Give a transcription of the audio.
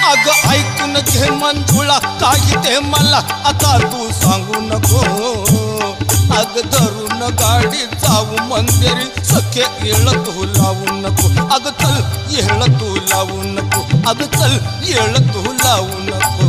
अग ऐकून घे मंजुळा काही ते मला आता तू सांगू नको अग धरून गाडी जाऊ मंदिरी सखे येळ तू लावू नको अग चल येळ तू लावू नको अग चल येळ तू लावू नको